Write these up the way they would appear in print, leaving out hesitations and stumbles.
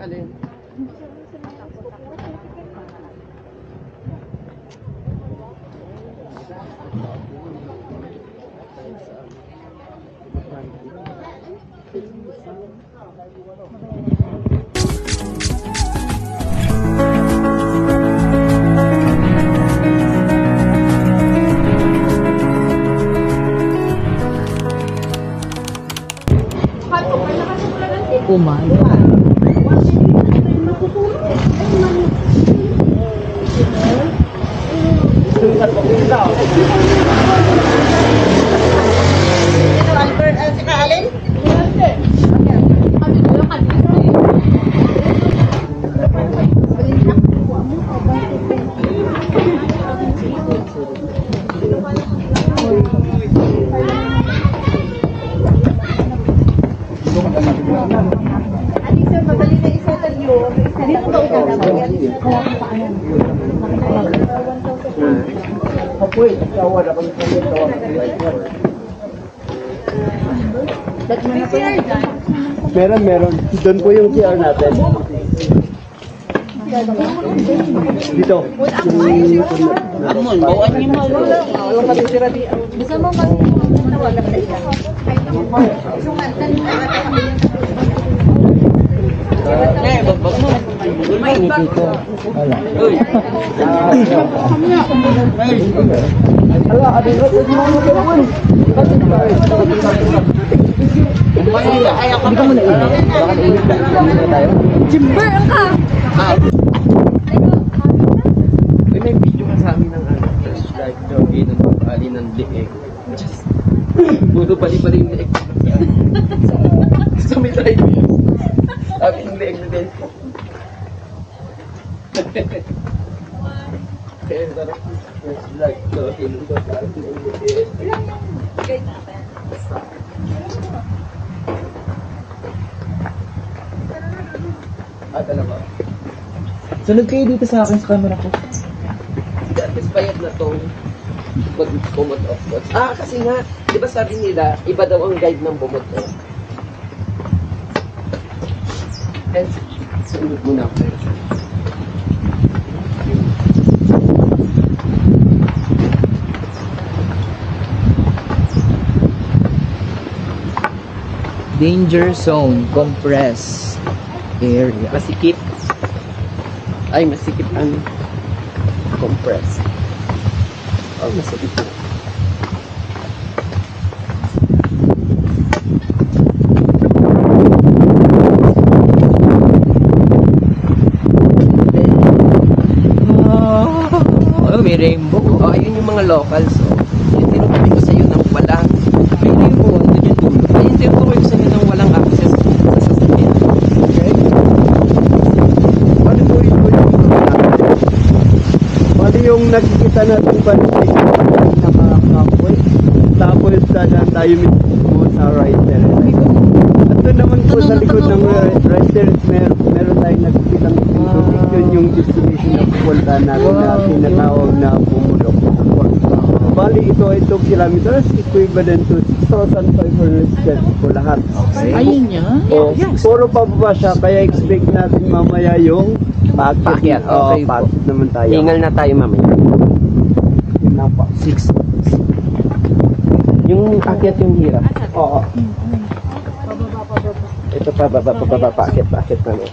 Alin? Oh my God. Meron. Doon po yung CR natin. Dito. Amon, bawaan niyo mo. Bisa mo ba? Bagbag mo. May dito. Wala. Uy. Ala, adin ko sa mga tawon. Hindi ka muna init. Baka init na tayo. Jimber ka! May video ka sa amin ng first life jogging ng pag-ali ng liig. Puro pali-pali yung liig. Sumitay ko yun. Sabi yung liig na din. Kaya sarap first life jogging ng pag-ali ng liig. Talaga. Sunod kayo dito sa akin sa camera ko. At least bayad na to. Bumot of course. Kasi nga, di ba sabi nila, iba daw ang guide ng bumot of. And, sunod muna ako. Danger zone, compress area. Masikip. Ay, masikip ang compress. Oh, masikip na. Oh, may rainbow. Oh, ayun yung mga locals. Oh. Yung tinutuloy ko sa'yo ng walang. May rainbow. Ano dyan dulo? Ayun tinutuloy ko sa'yo ng walang access sa sasakyan. Bali yung nakikita natin pa nakakapoy. Tapos dadaan tayo mismo sa rider. At doon naman po sa likod ng rider, meron tayong nakikita yun yung destination na pupunta natin na tinatawag na Pumulok. Bali ito ay 2 kilometers equivalent to 6,500 steps po lahat. Ayun niya? O, puro pababa siya, kaya expect natin mamaya yung paakyat. Okay po. Paakyat naman tayo. Hingal na tayo mamaya. Yun lang po. 6. Yung akyat yung hirap. Oo. Ito pababa, paakyat namin.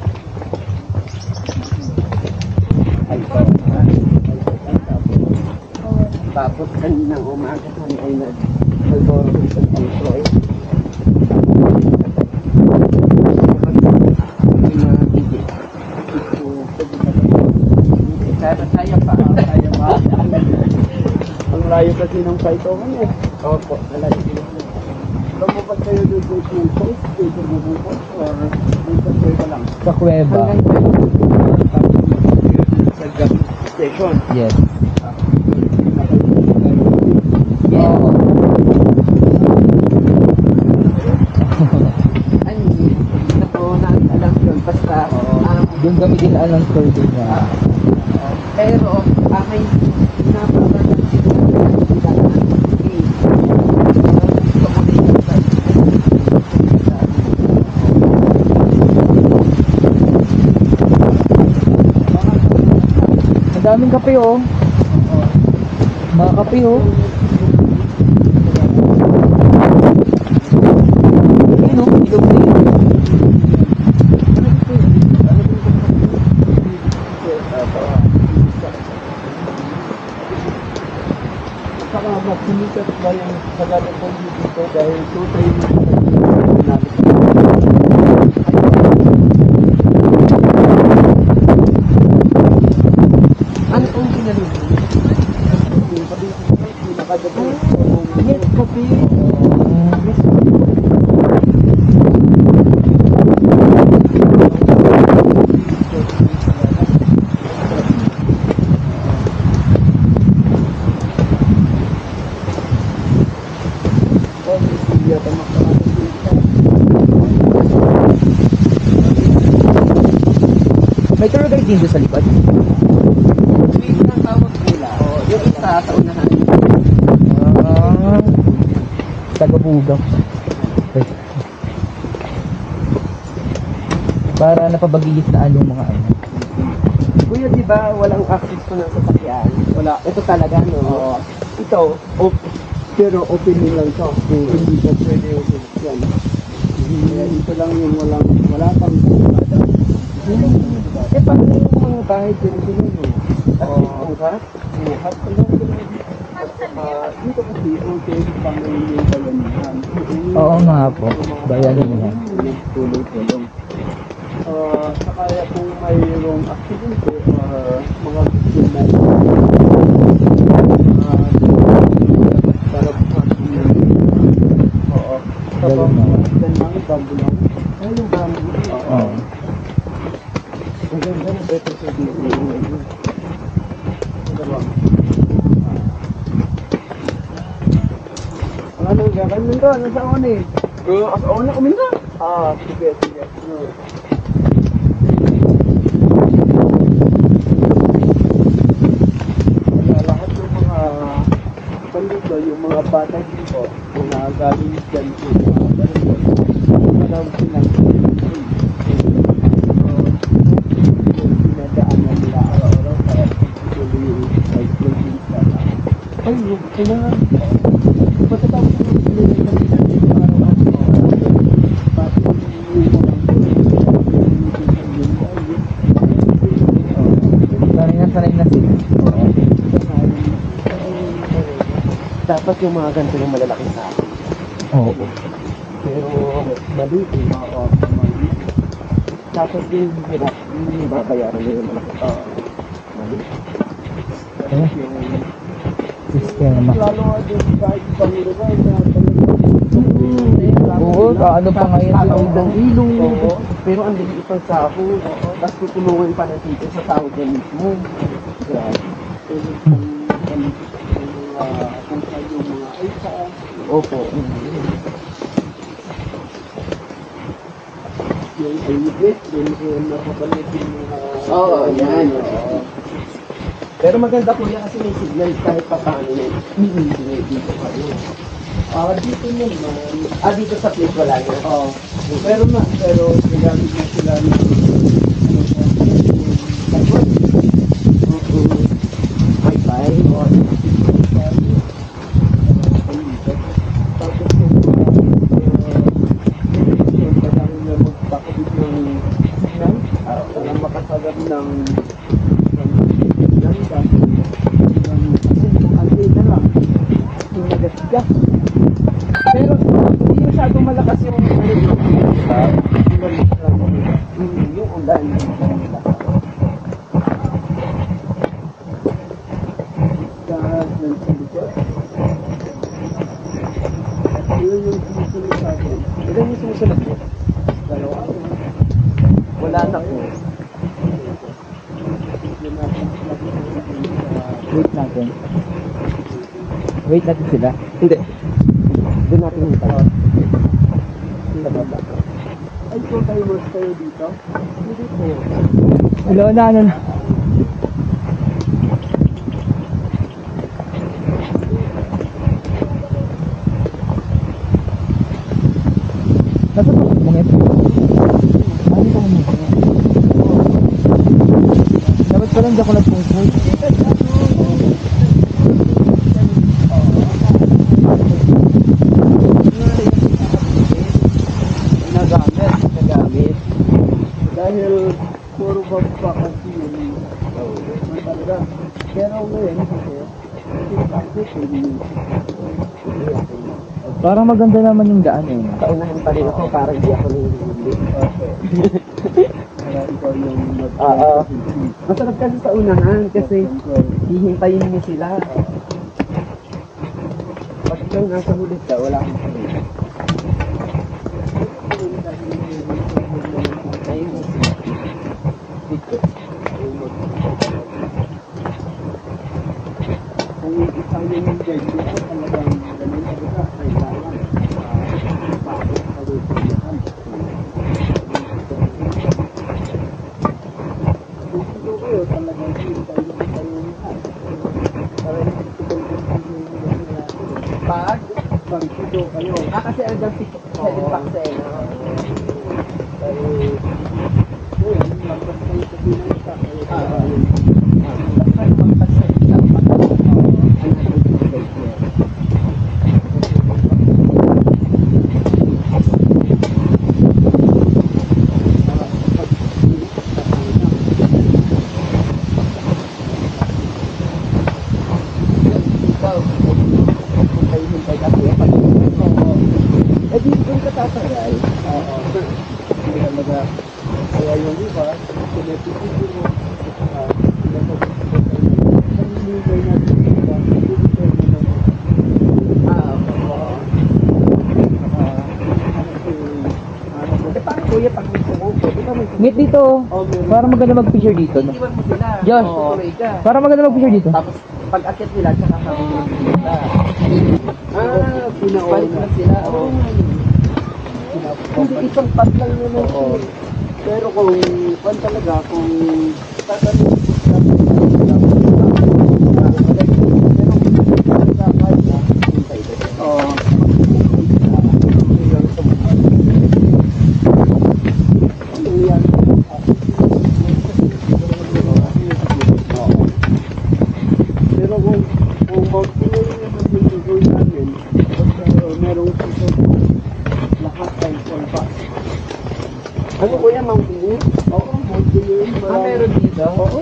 Tapos kaninang umaga kami ay nag-algoro sa employee. Kaya pa. Ang layo kasi ng Paitoman eh. Opo, malayo. Lumabas kayo doon sa yung post, dito bubukot, or dito kayo lang? Sa kuweba. Sa gas station. Yes. Oo. Ano yun? Ako alam yun. Basta, Doon kami dinaan ng store din na. pero, may napapagod sila. daming kape oh. Mga kape oh. Ayun oh, ilog na yun. Saka magsumikat ba yung Tagalog po dito dahil ito tayo yung natin. Ano pong kinaluto? Yes, kopi. May tour guide din doon sa likod. Yung isa sa unahan. Tagabugaw. Okay. Para napabagigistaan yung mga ano. Kuya, di ba walang access ko ng sasakyan? Wala. Ito talaga, no? Oo. Ito, pero open din lang ito. Hindi ka pwede yung sasakyan. Kaya ito lang yung wala pang pang mga bahay dito no? At buhat ko lang dito kasi okay pang yung bayanihan. Oo nga po. Bayanin yan. Tulong-tulong. Saka kung mayroong aksidente, mga victim na para buhatin yun. Oo. Tapos, dan mga bambu lang. Ay, yung bambu. Oo. Ang ganda na better sa dito. Ano gagan mo doon? Nasa on eh? Sa on na kuminda? Sige. Lahat yung mga pandito, yung mga bata dito, kung nakagaling dyan po, marami silang dinadaanan nila araw-araw para tuloy yung cycling sana. Ay, kailangan. Pagkatapos ng tuloy yung Sanay na sila. dapat yung mga ganito yung malalaki sa akin. Oo. Pero mali eh. Dapat yung hirap, yung babayaran na yung malaki. Mali. Yung Sistema. lalo nga din kahit ibang lugar na Oo, ano pa ngayon sa Tawag ng ilong. Oo. Pero ang liit pang sahod. Tapos tutulungan pa ng tito sa sahod na mismo. Grabe. Kung saan yung mga aysa. Opo. Yung ayibit, yung napapalit yung mga... Oo, yan. Pero maganda po yan kasi may signal kahit pa paano na dito pa rin. Dito naman. Dito sa place wala yan. Pero nagamit na sila ng Wi-Fi. Tapos yung parang magpakabit ng signal para makasagap ng antena lang. Yung nagasgas. Pero hindi masyadong malakas yung yung ulan. Yun yung sumusunod sa akin. Ilan yung sumusunod ko? Dalawa. Wala na po. Wait natin. Wait natin sila. Hindi. Doon natin hintay. Sa baba. Ay, kung tayo mas kayo dito? Hindi po. Hello, ano? Nasa to? Mga ito? Ano ito? Dapat pala lang di ako nagpungpun. Nagamit. Dahil puro baba kasi yun. Talaga. Pero ngayon kasi Parang maganda naman yung daan eh. paunahan pa rin ako, parang di ako nililindi. Kaya ikaw yung masarap kasi sa unahan kasi hihintayin mo sila. Pag ikaw nasa hulit ka, wala kang sabi. Kung isang yung guide mo, talagang ganun talaga, kailangan bakit ka doon sa yahan. Gusto kayo talagang hintayin mo kayo lahat. Para hindi ko pag pagsudo kayo. Kasi hanggang 7 packs eh. Pero, yun, magpas kayo sa pinagsa. Magpas kayo sa kaya yung iba, pinapipili mo, pinapipili natin Ngit dito. Para maganda mag-picture dito. No? iwan mo sila. Josh, Tuloy ka. para maganda mag-picture dito. Tapos, pag akit nila, tsaka sabi nila sila. Pinauna na sila. Hindi isang pas lang naman. Pero kung, pan talaga, kung tatanong pero kung mag-tuloy naman yung tuloy namin, merong lahat ay solpa. Ano ko yan, Mount Dean? Oo, Mount Dean. Meron dito? Oo.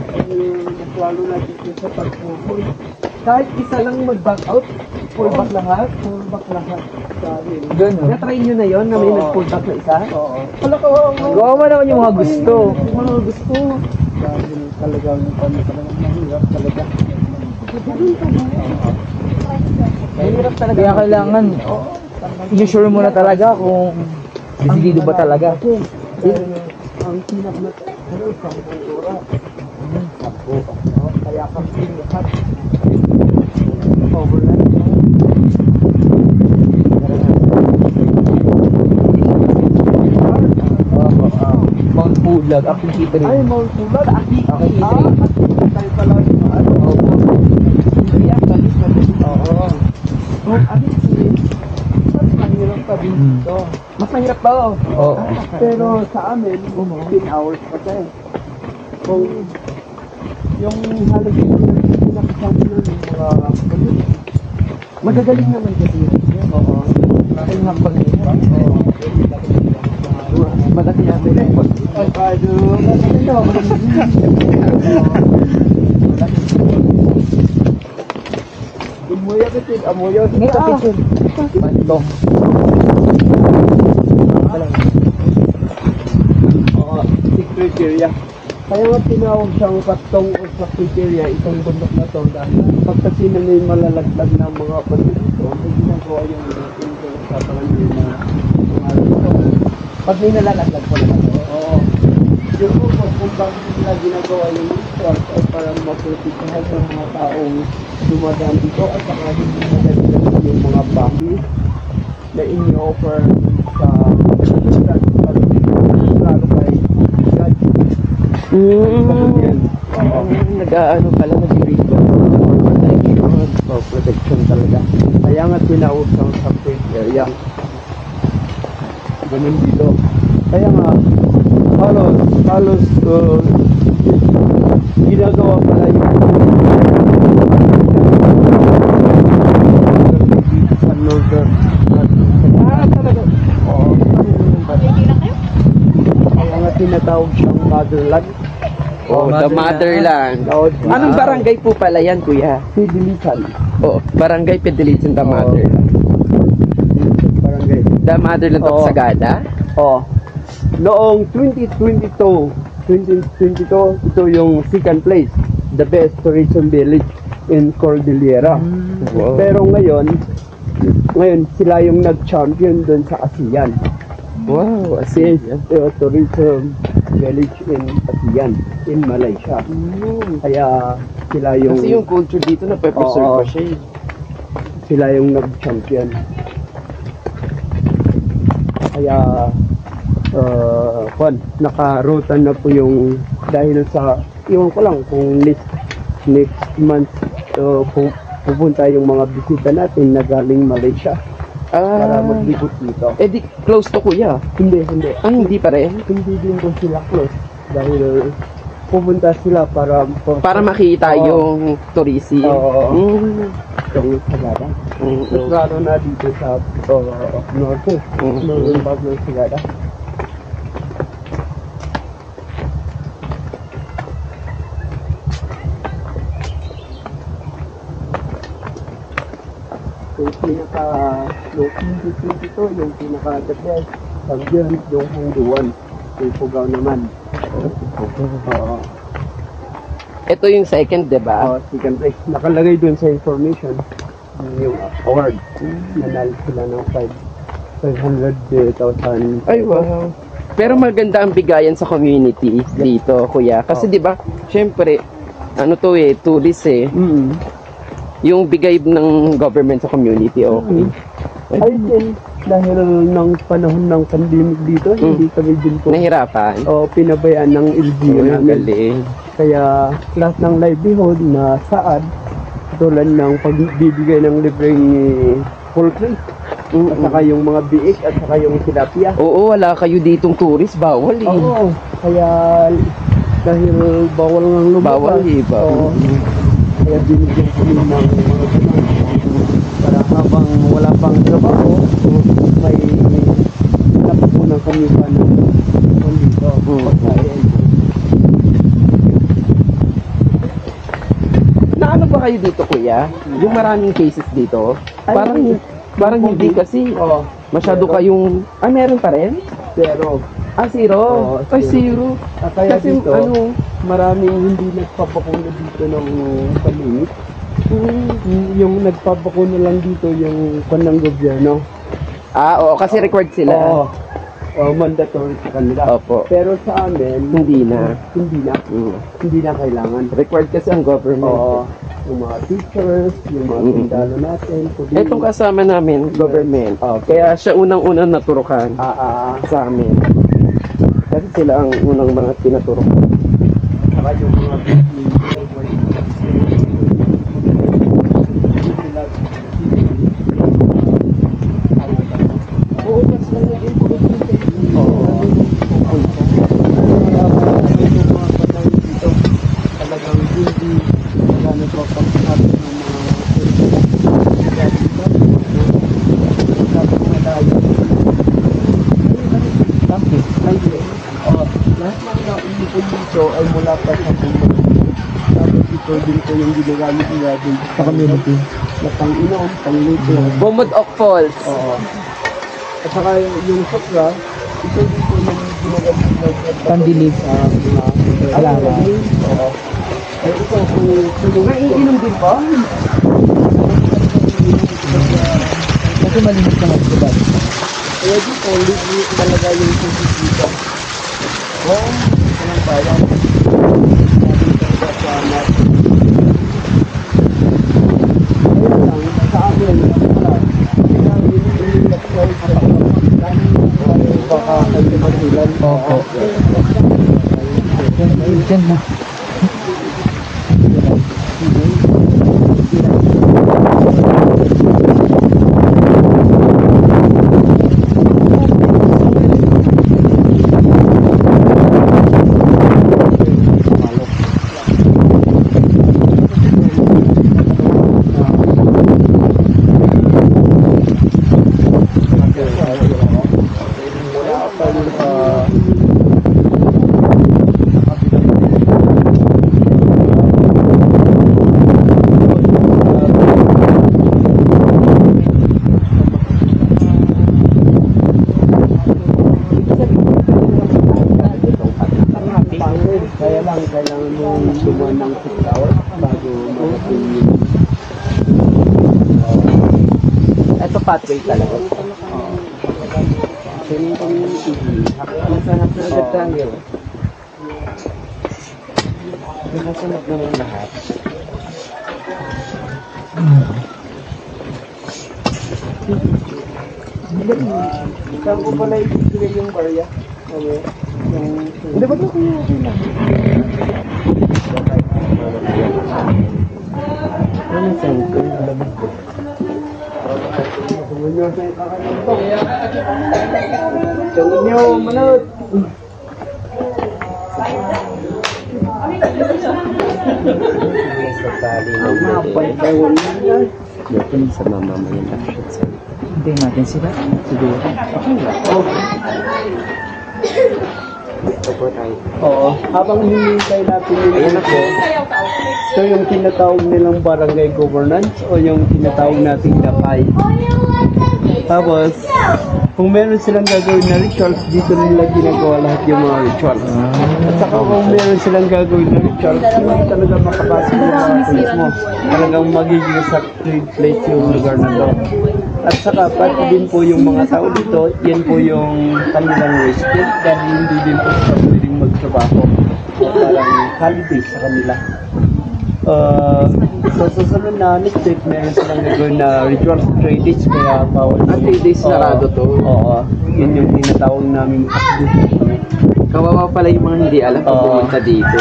Mas lalo na dito sa pagpupul. Kahit isa lang mag-back out, full back lahat? Full back lahat. Sabi. Ganun. Na-try nyo na yon na may nag-full back na isa? Oo. Gawa mo naman yung mga gusto. Yung mga gusto. Dahil talagang mahirap talaga. Mahirap talaga. Kaya kailangan, i-sure mo na talaga kung decidido ba talaga. Ang sinap na pero 10 oras. 10. Kaya kami lahat. Overnight. Mount Pulag, Aking Kitri. Ay, Mount Pulag, Aking Kitri. Tayo pala yung ano. Hindi ang galis na din. Oo. Mount Aking Kitri. Mas mahirap pa dito. Mas mahirap pa oh. Oo. Pero sa amin, 15 hours pa tayo. Kung yung halos yung pinakasama ng mga magagaling naman kasi yun. Oo. Yung hambang yun. Oo. Malaki natin na yun. Umuya ka tin, amuya ka tin. Ngayon, picture. Bantong. Oo, secret area. Kaya nga tinawag siyang patong o sa criteria itong bundok na to dahil pag kasi na may malalaglag na mga pandito, may ginagawa yung sa pangalan na pag may nalalaglag po naman. Oo. Yung kung bakit nila ginagawa yung restaurant ay para maprotektahan sa mga taong dumadaan dito at saka hindi madalilan yung mga bahay na ini-offer sa restaurant lalo kay God. Nag-ano pala, nag-rito. Protection talaga. Kaya nga tinausang sa safe area. Ganun dito. Kaya nga, halos ginagawa pala yung sa northern. Talaga. Oo. Kaya nga tinatawag siyang motherland. Oh, the motherland. Anong barangay po pala yan, kuya? Pidilisan. Oh, barangay Pidilisan, the Oo. motherland. Barangay. The motherland of Oo. Sagada? Oh. Noong 2022, ito yung second place, the best tourism village in Cordillera. Wow. Pero ngayon sila yung nag-champion doon sa ASEAN. Wow, Best tourism village in ASEAN, in Malaysia. Kaya sila yung Kasi yung culture dito na preserve Oo. pa siya eh. sila yung nag-champion. Kaya nakarutan na po yung dahil sa iwan ko lang kung next month pupunta yung mga bisita natin na galing Malaysia para maglibot dito. Eh di, close to kuya. Hindi. Hindi pa rin? Hindi din po sila close dahil pupunta sila Para makita Oo. yung tourism. Oo. Mm. Itong Sagada. Mm. Mas lalo na dito sa norte. Northern part ng Sagada. Yung pinaka the best sabihan yung hangduan yung Pugaw naman. Oo. Ito yung second, di ba? Second place. Nakalagay dun sa information yung award. Nanalo sila ng 500,000. Ay, wow. Pero maganda ang bigayan sa community dito, kuya. Kasi di ba, syempre, ano to eh, tourist eh. Yung bigay ng government sa community, okay. Ay din, dahil ng panahon ng pandemic dito, hindi kami din po Nahirapan. pinabayaan ng LGU Ang namin. galing. Kaya lahat ng livelihood na saad, tulad ng pagbibigay ng libreng full crate, at saka yung mga biik, at saka yung tilapia. Oo, wala kayo ditong tourist, bawal eh. Oo, kaya dahil bawal ng lumabas. Bawal eh, bawal. Kaya binigyan kami ng mga ganun. Para habang wala pang trabaho, may napupunan kami pa ng dito. Pagkain. Naano ba kayo dito, kuya? Yung maraming cases dito? Parang hindi kasi Oo. masyado Pero- kayong... meron pa rin? Pero, Zero? Oo, Ay, zero. zero. kaya Kasi dito, ano, maraming hindi nagpapakuna dito ng palimit. Yung nagpapakuna lang dito yung kanang gobyerno. oo, kasi required sila. Oo, mandatory sa kanila. Opo. Pero sa amin, Hindi na. Hindi na kailangan. Required kasi ang government. Oo, yung mga teachers, yung mga sundalo natin. Itong kasama namin, government. Okay. Kaya siya unang-unang naturukan sa amin. Kasi sila ang unang mga tinaturukan. Saka yung mga Oo, mas talagang hindi wala nagpapagsabi ng lahat ng naumipon dito ay mula pa sa bumbag. Tapos ito din po yung ginagamit nila din sa community. Na pang-inom, pang-luto. Bumod of Falls. Oo. At saka yung sakra, ito din po yung ginagamit nila Pandilig. sa mga Alaga. Oo. Ay ito, kung Naiinom din ba? kasi malinis naman ito ba? Kaya dito, libre talaga yung tubig dito. Oo, anong bayan? Kaya lang, sa amin, baka kayo masilan. Opo. Diyan na. Kaya lang, kailangan mo gumawa ng 6 hours bago marating yung Ito pathway talaga. Sino pang Nasanap na agad tayo. Nasanap naman lahat. Saan ko pala ibigay yung barya? Okay. Hindi ba ito kaya okay lang? Ano saan ko? Tungin niyo, manot! Mapay tayo na. Dito lang sa mama mo yung actions. Hintayin natin sila. Siguro. Ito po tayo. Oo. Habang hinihintay natin yung Ayan ako. ito yung tinatawag nilang barangay governance o yung tinatawag nating dakay. Tapos, kung meron silang gagawin na rituals, dito nila ginagawa lahat yung mga rituals. At saka kung meron silang gagawin na rituals, hindi talaga makapasok yung mga turismo. Talagang magiging sacred place yung lugar na to. At saka pati din po yung mga tao dito, yan po yung kanilang respect dahil hindi din po sila pwedeng magtrabaho. So, parang holiday sa kanila. So susunod na next week, meron silang gagawin na rituals 3 days, kaya bawal. 3 days sarado to. Oo, yun yung tinatawag namin Kawawa pala yung mga hindi alam pag pumunta dito.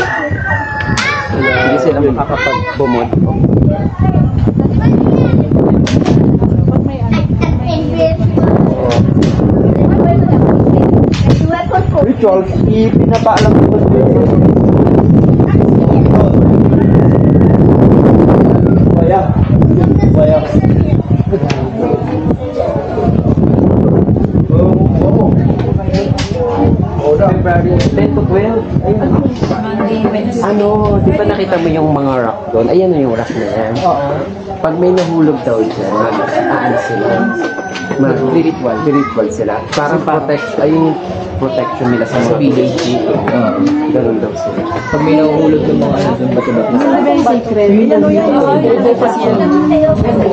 Hindi sila makakapag-bumod. rituals, ipinapaalam ko sa Waya. February 10 to 12. Ayun. Ano, di ba nakita mo yung mga rock doon? Ayan na yung rock na yan. Oo. Pag may nahulog daw dyan, mag-aano sila. Mag-ritual sila. Parang yung protection nila sa mga village dito. Ganun daw sila. Pag may nahuhulog ng mga ano doon bato-bato.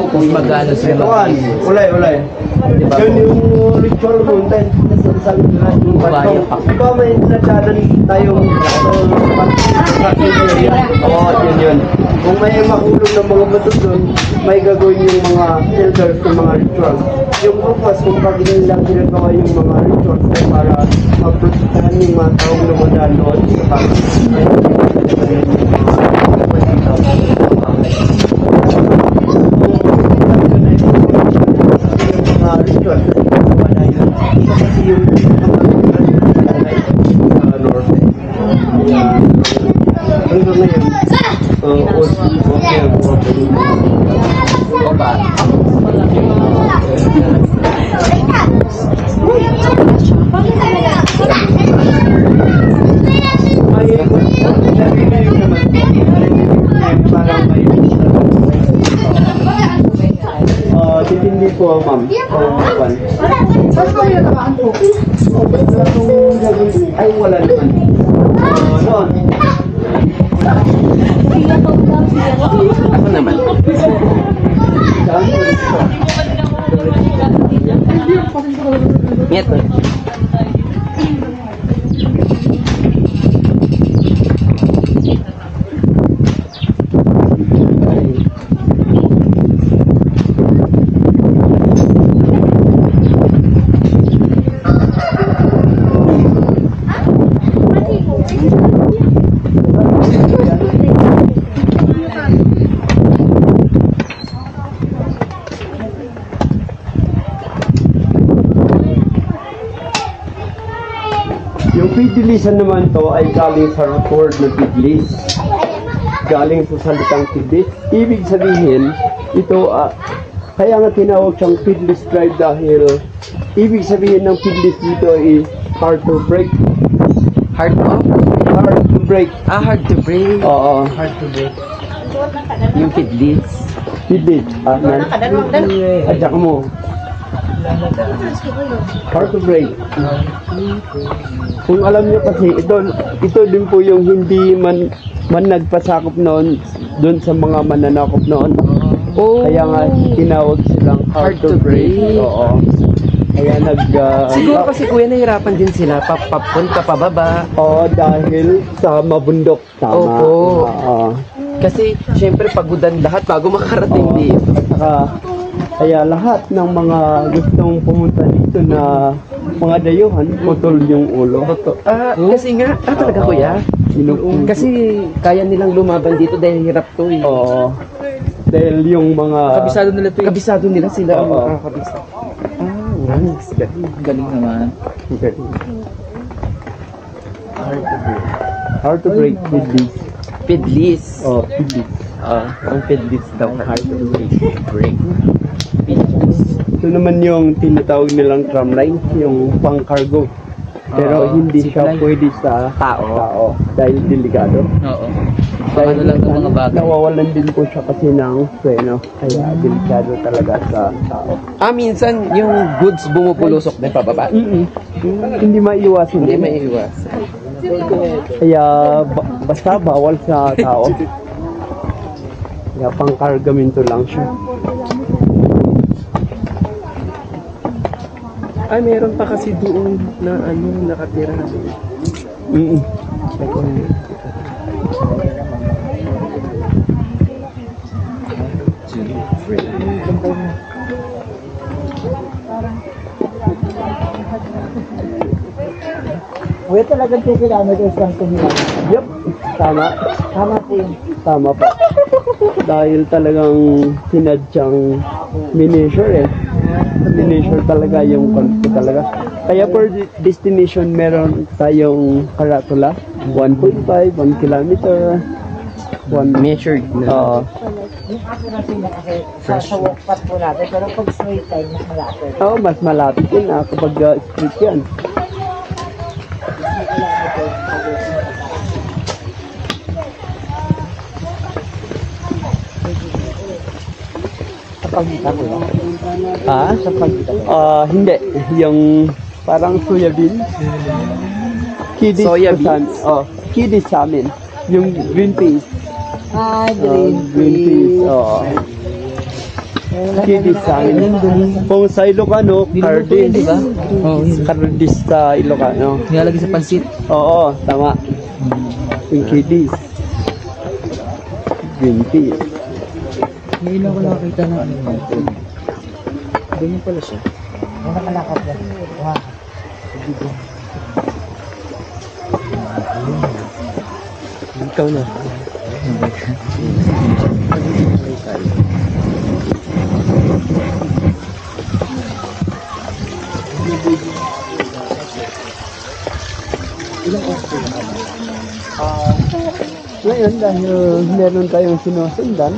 Kung magano sila Tuan, ulay. Yun yung ritual mo, dahil nasasabi nila yung bato. Di ba may natsadan tayong yun. Kung may mahulog ng mga bato doon, may gagawin yung mga elders ng mga rituals. Yung purpose kung bakit nilang ginagawa yung mga rituals ay para maprotektahan yung mga taong lumadaan doon sa pagkakas. Ritual wala yun kasi yung norte hanggang ngayon titindi po ma'am. Ay wala naman. Noon. Ako naman. Ito. Yung pidilisan naman to ay galing sa record na pidlis. Galing sa salitang pidlis. Ibig sabihin, ito, kaya nga tinawag siyang pidlis tribe dahil ibig sabihin ng pidlis dito ay hard to break. Hard off? Hard to break. Hard to break. Oo. Yung kidlis. Hindi. Adjak mo. Hard to break. Kung alam niyo kasi, ito din po yung hindi man nagpasakop noon doon sa mga mananakop noon. Oh. Kaya nga tinawag silang hard to break. Oo. Kaya Siguro kasi kuya nahirapan din sila papunta pababa. Oo, dahil sa mabundok. Tama. Opo. Oo. Kasi syempre pagudan lahat bago makarating dito. At saka, kaya lahat ng mga gustong pumunta dito na mga dayuhan, putol yung ulo. Kasi nga, talaga kuya. Kasi kaya nilang lumaban dito dahil hirap to eh. Oo. Dahil yung mga... Kabisado nila sila ang Oo. makakabisa. Nice. Galing naman. Hard to break with this. Pidlis. Oh, with this. Ang pidlis daw. Hard to break. Ito naman yung tinatawag nilang tramline, yung pang-cargo. Pero hindi siya zipline. pwede sa tao dahil delikado. Oo. Dahil Ano lang ng mga bagay. nawawalan din po siya kasi ng preno. Kaya delikado talaga sa tao. Minsan yung goods bumupulusok din pababa. Hindi maiiwasan. Hindi maiiwasan. Kaya basta bawal sa tao. Kaya pang-cargamento lang siya. Meron pa kasi doon na nakatira. Wait, talagang 2 kilometers lang tumila. Yup, tama. Tama po yun. Tama pa. Dahil talagang sinadyang miniature eh. Miniature talaga yung concept talaga. Kaya per destination meron tayong karatula. 1.5, 1 kilometer. Measured na. Oo. Yung accuracy niya kasi sa walk path po natin, pero pag straight time, mas malapit. Oo, mas malapit yun kapag street yan. Pagkita ko yun. Sa pagkita? Hindi. Yung parang soybean. Kidis Soya po sa- beans? Kidis sa amin. Yung green peas. Green Green peas. Oo. Kidis sa amin. Kung sa Ilocano, cardis. di ba? Oo. Cardis sa Ilocano. Nilalagay sa pansit. Oo, tama. Yung kidis. Green peas. Ngayon lang ako nakakita ng ano yun. Ganyan pala siya. Ano nakalakad yan? Wow. Ikaw na. Ngayon dahil meron tayong sinusundan,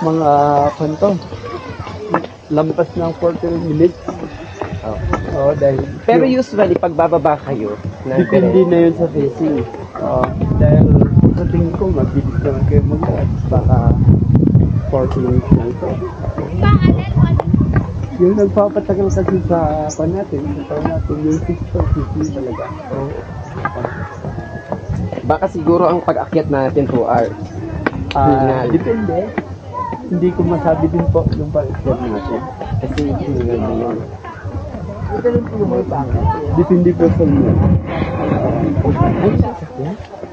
mga kanto, lampas ng 40 minutes. Oo, dahil Pero usually pag bababa kayo ng depende na yun sa facing. Dahil sa tingin ko, mabilis naman kayo mag-add. Baka 40 minutes lang ito. Yung nagpapatagal kasi sa natin yung 6 talaga. Baka siguro ang pag-akyat natin 2 hours. Depende. Hindi ko masabi din po yung pag-akyat natin. Kasi hingal na yun. Ito rin po yung may bakit. Depende po sa inyo.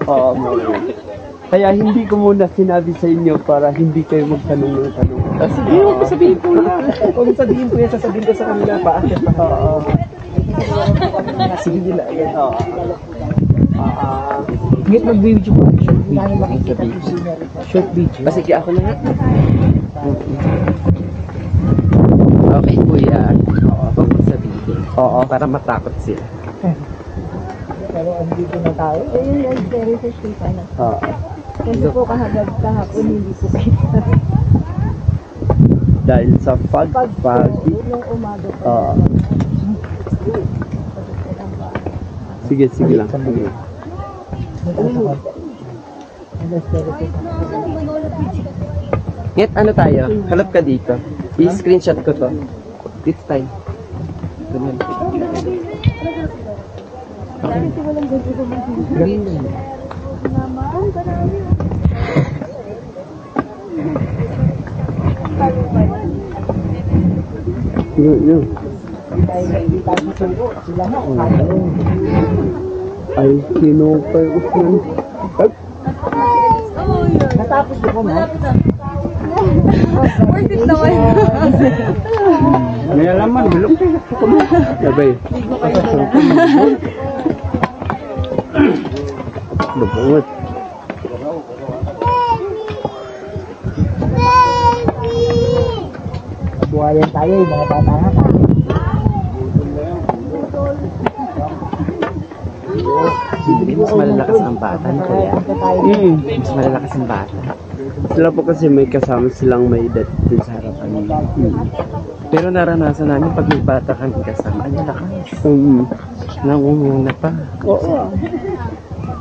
Oo, kaya hindi ko muna sinabi sa inyo para hindi kayo magtanong ng tanong. Sige, huwag mo sabihin po yan. Huwag mo sabihin po yan, sasabihin ko sa kanila. Paakyat pa. Oo. Sige nila. Oo. Ngayon mag-video ko. Hindi namin makikita yung scenery. Short video. Sige, ako na nga. Okay, kuya. Huwag mo sabihin. Oo. Para matakot sila. Pero andito na tayo. Ayun yung very first na. Oo. Kasi po kahapon hindi po kita. Dahil sa pag Nung umaga po. Oo. Sige, sige lang. Sige. Net, ano tayo? Halap ka dito. I-screenshot ko to. This time. Ganun. Ganun. Yun. Ay, sinupay ko yun. Natapos ko na. Worth it naman. May alaman, bilog. Sabay. Lubungot. Buhayan tayo, yung mga bata nga. Mas malalakas ang bata, no, kuya? Mas malalakas ang bata. Sila po kasi may kasama silang may edad dun sa harapan nila. Pero naranasan namin pag may bata kang kasama, ang lakas. Nangunguna pa. Oo.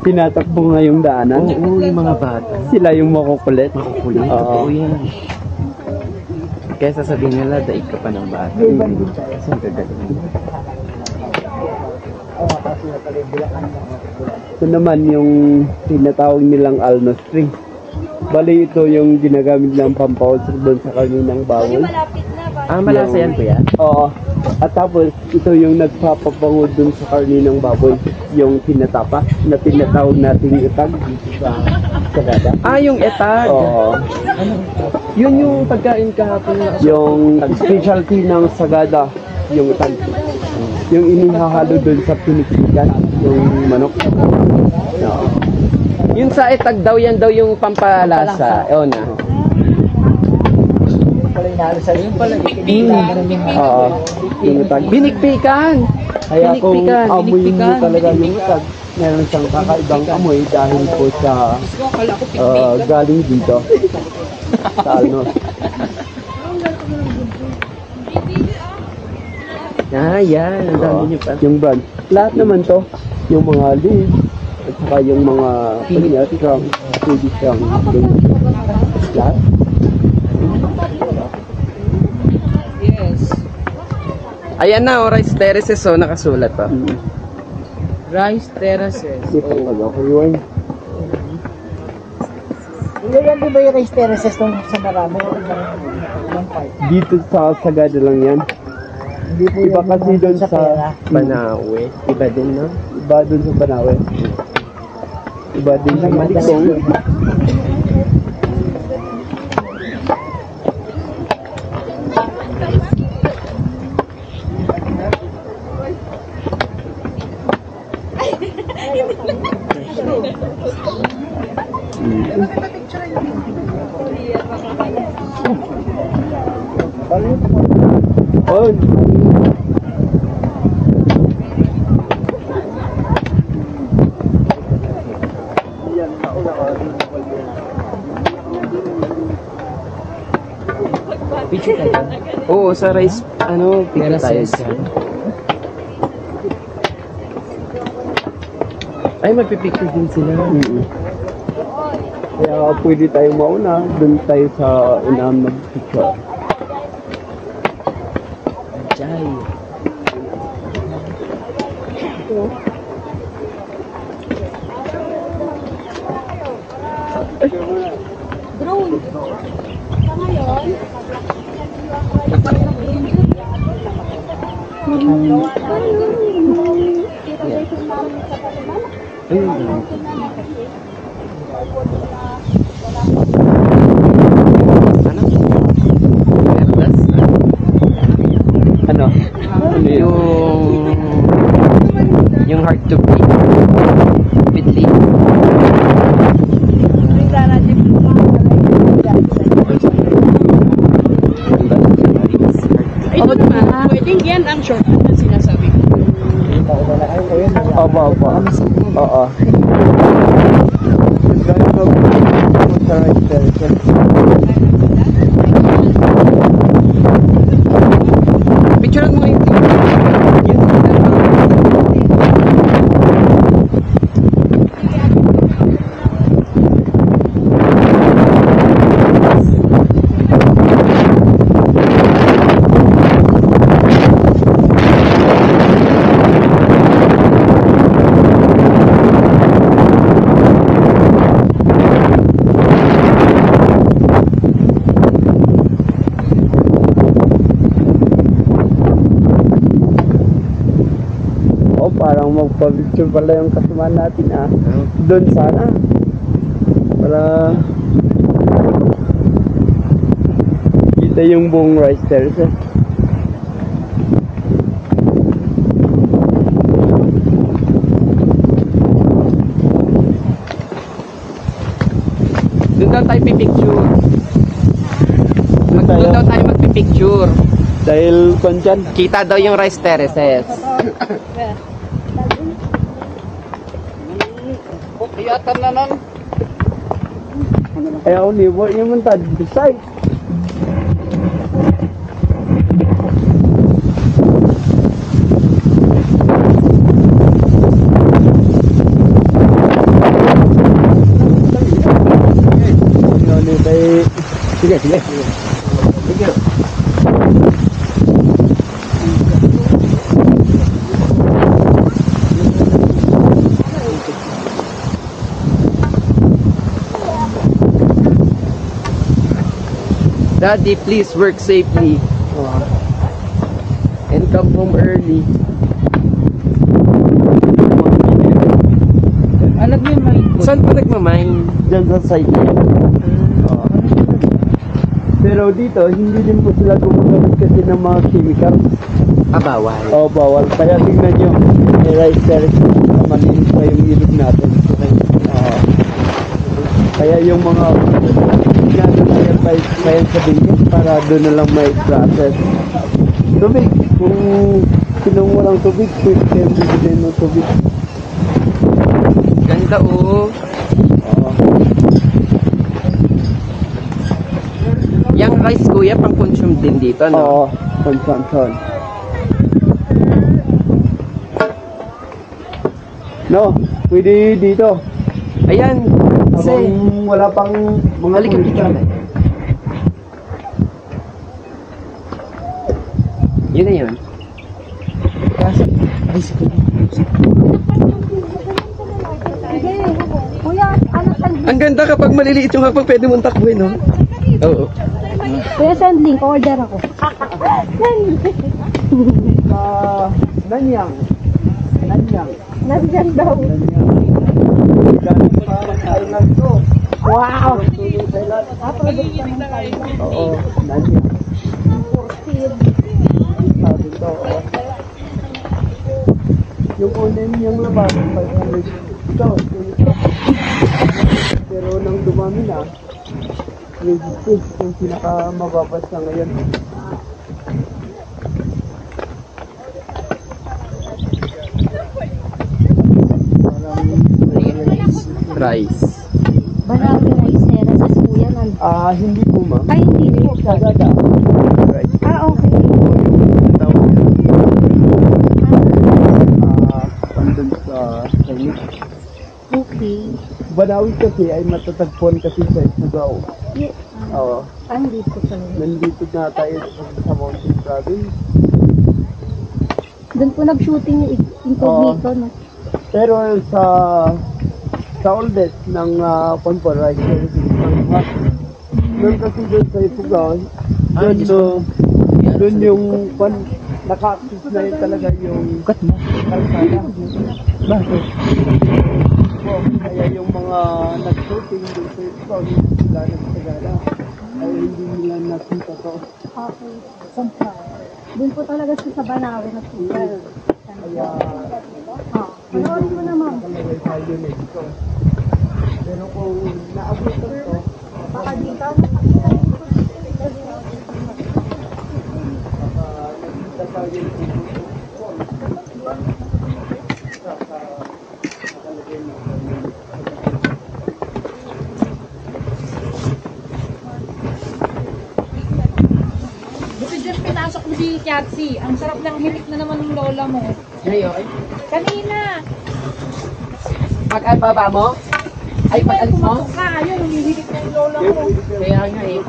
Tinatakbo nga yung daanan. Oo, yung mga bata. Sila yung makukulit. Makukulit. Oo. Oo, yan. Kaya sasabihin nila, daig ka pa ng bata. Kasi ang gagaling. Ito naman yung tinatawag nilang alno string. Bali ito yung ginagamit ng pampawsir doon sa kaninang bawal. Ah, malasa yan, kuya? Oo. At tapos ito yung nagpapabango doon sa kaninang baboy. Yung tinatapa na tinatawag nating itag dito sa sagada. Ah, yung etag. Oo. Yun yung pagkain kahapon na. Yung specialty ng sagada, yung itag. Yung inihahalo doon sa pinikpikan, yung manok. Oo. Yun sa etag daw, yan daw yung pampalasa. Oo na. Yung pala Oo. Yung itag. Binikpikan! Kaya kung Binikpikan, amoy mo talaga yung itag, meron siyang kakaibang amoy dahil po sa galing dito. Sa alnos. Ah, yan. Ang dami niyo pa. Yung brand. Lahat naman to, yung mga leaves, at saka yung mga strong, pwede strong. Lahat. Ayan na, rice terraces, so nakasulat pa. Rice terraces. Hindi pa talaga ako yun. yan, di ba yung rice terraces nung sa marami? Yung part. Dito sa Sagada lang yan. Hindi po Iba yan kasi yung doon sa sa pera. Banawe. Iba din, no? Iba doon sa Banawe. Iba din sa Malikong. Oh. Picture tayo. Oo, sa rice, picture tayo dyan. Ay, magpipicture din sila. Kaya pwede tayong mauna, doon tayo sa unahan mag-picture. Jai. Drone. Sa ngayon, Ano? Yung hard to beat. Bitly. Ito naman, pwedeng yan ang shortcut na sinasabi ko. Opo. Oo. Sa rice terraces. Picture mo yung Pa-picture pala yung kasama natin Doon sana. Para kita yung buong rice terrace. Doon daw tayo pipicture. Doon tayo. Doon daw tayo magpipicture. Dahil dyan. Kita daw yung rice terraces. Tiyatan na nun. Ayaw ni mo yung mantad. Beside. Sige, sige. Sige. Daddy, please work safely. And come home early. Alam mo yung mine ko. Saan pa nagmamine? Diyan sa site. Pero dito, hindi din po sila gumagamit kasi ng mga chemicals. Bawal. Bawal. Kaya tingnan nyo, may rice terrace, malinis pa yung ilog natin. Kaya yung mga ginagawa pa yan sa bingkit para doon na lang may process. Tubig. Kung sinong walang tubig, pwede kayo bibigyan ng tubig. Ganda Yung rice kuya, pang-consume din dito, no? Oo, consumption. No, pwede dito. Ayan. Kasi, Habang wala pang mga halika turista. picture. Yun na yun. Kuya, ano sandling? Ang ganda kapag maliliit yung hapag pwede mong takbuhin, no? Oo. Kuya, sandling. Order ako. Nanyang. Nandiyan daw. Wow! Oo, nanyang. Sabi ko, yung unin yung labas, 500. Ito, pero nang dumami na, resistance yung pinakamababas na ngayon. Rice. Marami na isera sa kuya. Hindi po ma'am. Ay, hindi po. Sagada. Right. Okay. Andun sa Chinese. Okay. Banawi kasi ay matatagpuan kasi sa Sugao. Yeah. Oo. Andito pala. Nandito na tayo sa Mountain Province. Doon po nag-shooting yung incognito, no? Pero sa oldest ng Pamparize, doon kasi doon sa Sugao, doon yung naka-access na yun talaga yung kalsada. Bakit? Kaya yung mga nag-shooting doon sa Sugao, hindi sila nagsagala. Ay hindi nila nakita to. Okay. Doon po talaga sa Banawe na sila. Kaya Panoorin mo na, ma'am. talaga tayo na dito. Pero kung naabot ko to, Baka dito. nakita tayo dito. Buti dyan pinasok mo si Kiatsi. Ang sarap ng hilik na naman ng lola mo. Ngayon, Kanina. pag-albaba mo? Ay, pag-alis mo? Pumasok ka. Ayun, humihilik na yung lola mo. Kaya nga eh.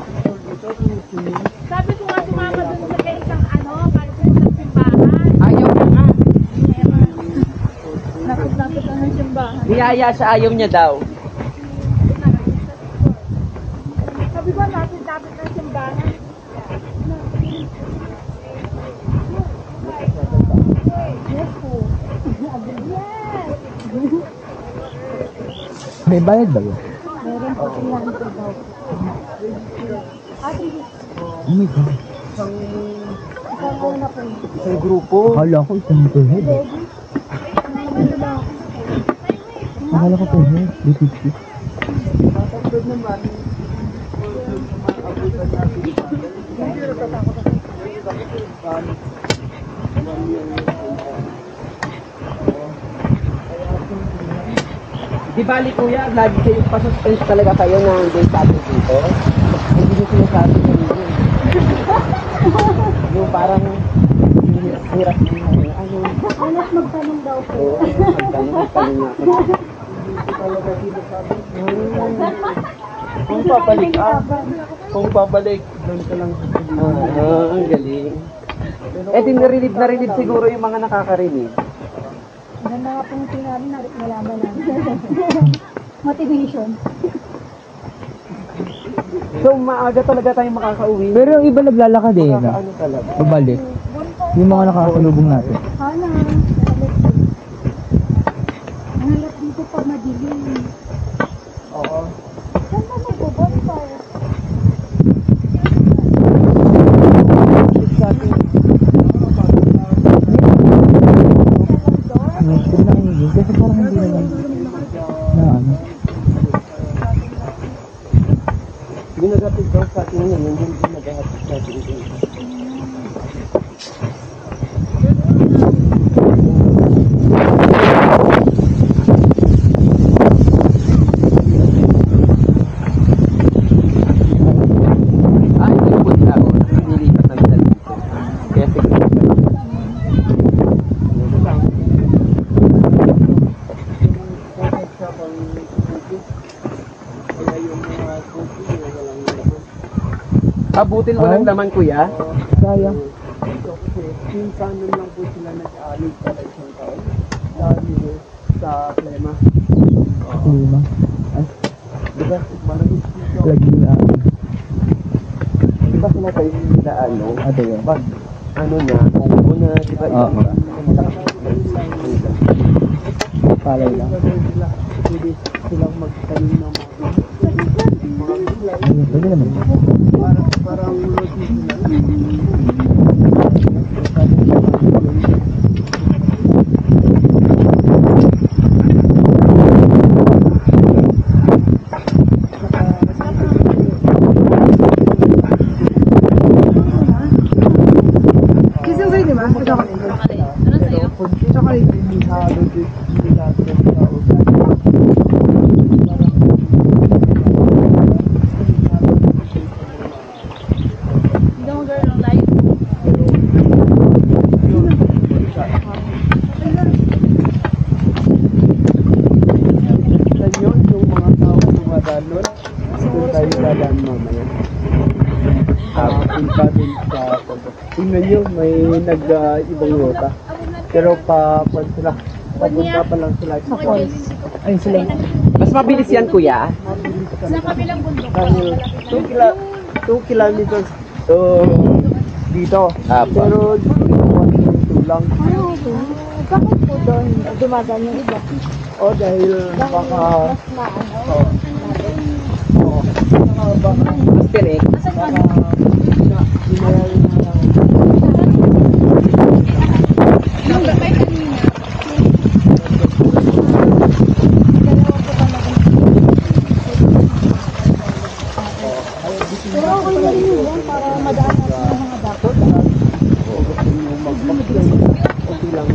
Sabi ko nga sumama dun sa kay isang para pumunta sa simbahan. Ayaw na nga. Lapit-lapit lang ng simbahan. Niyaya siya, ayaw niya daw. Sabi ko, lapit-lapit ng simbahan. Yes po. Yes. May bayad ba yun? Meron po 300 daw. Ate, Oh my God. isang una po. Isang grupo. Akala ko isang per head eh. Akala ko per head. 350. Matapos naman, abutan natin. Di bali kuya, lagi kayo pa-suspense talaga kayo na hindi sabi dito. Hindi nyo sinasabi ko yun. Yung parang hirap ng ano. Anak magtanong daw po. Oo, magtanong nga ako. Kung babalik, doon ka lang sa Ang galing. Eh, di narilib siguro yung mga nakakarinig. Ganda nga pong sinabi na nalaman namin. Motivation. So, maaga talaga tayong makakauwi. Pero yung iba naglalakad eh. No? Ano talaga? Pabalik. Yung mga nakakasalubong natin. Sana. Nahalap dito pag madilim. Oo. Saan ba mag-bonfire? Pero nakinig. Kasi parang hindi naman na ano. Ginagatid daw sa atin yun, yung hindi naghahatid sa atin yun. Hindi po tao, nilipat na nila dito. Kaya siguro Kaya yung mga grupo, walang laman. butil walang laman kuya. Sayang. Kasi minsanan lang po sila nag-aalig sa isang taon. Dahil sa plema. Lima. Ay, Diba? Maraming dito. lagi na. Di ba sila kayo nila ano? Ate yun. Pag ano na, kung na, di ba? Oo. Palay lang. Sila, pwede silang magtanim ng mga gulay. Ayun, pwede naman. Parang sila. Don't girl, like. Yan yun, yung mga tao dumadaan nun. Doon tayo dadaan mamaya. Punta din sa tingnan nyo, may nag-ibang ruta. Pero sila, papunta pa lang sila sa falls. Ayun sila. Mas mabilis yan kuya. Sa kabilang bundok. Dahil 2 kilometers dito. Pero dito 1.2 lang. Bakit po doon dumagaan yung iba? O dahil baka... Mas maano. Oo. Baka... Mas pirik. Pero okay na rin yun para madaan natin yung mga dapat. Okay lang.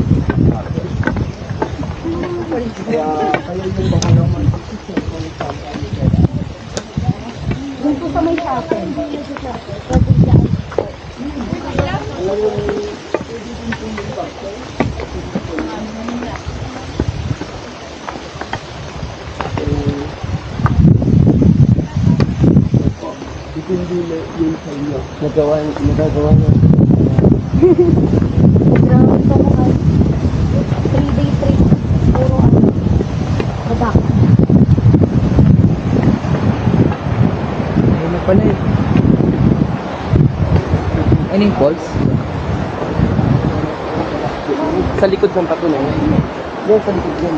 Kaya yung baka naman Doon po sa may shopping. dipindi na yun sa inyo. Nagagawa na. Ground ko mga 3-day trip. Puro ano. Badak. Ayun na pala eh. Ano yung falls? Sa likod ng patunay. Yan, sa likod yan.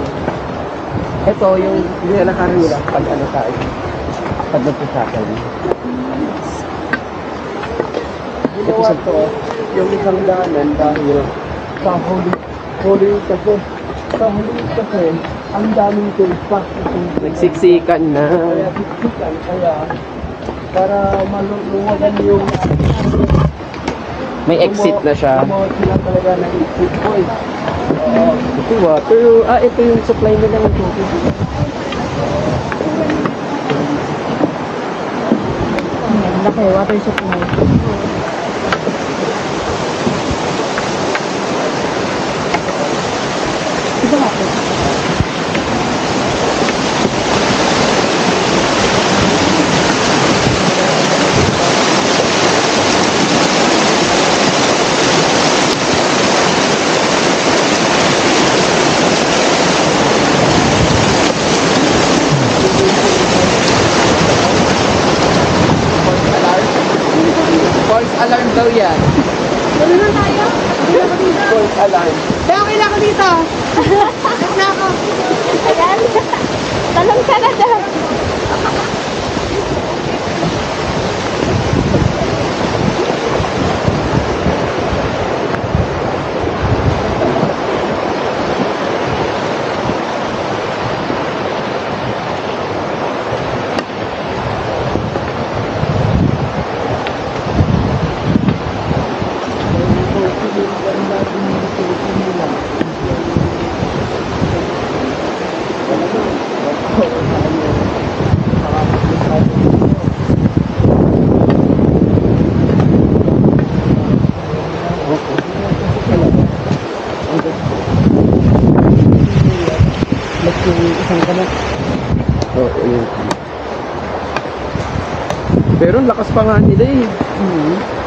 Ito yung nilalakaran nila pag ano tayo. Pag nagsasakal. Ginawa to, yung isang daanan dahil sa huli kasi, ang daming tulpa. Nagsiksikan na. Kaya siksikan, kaya para maluluwagan yung May exit na siya. Gumawa sila talaga ng exit point. Ito water. Ito yung supply nila ng tubig. Laki, water supply. Ito nga po. False alarm daw yan. Ano na tayo? False alarm. Kaya okay lang ako dito. Na ako. Ayan. Talong ka na dyan. Oo, yun. Pero ang lakas pa nga nila eh.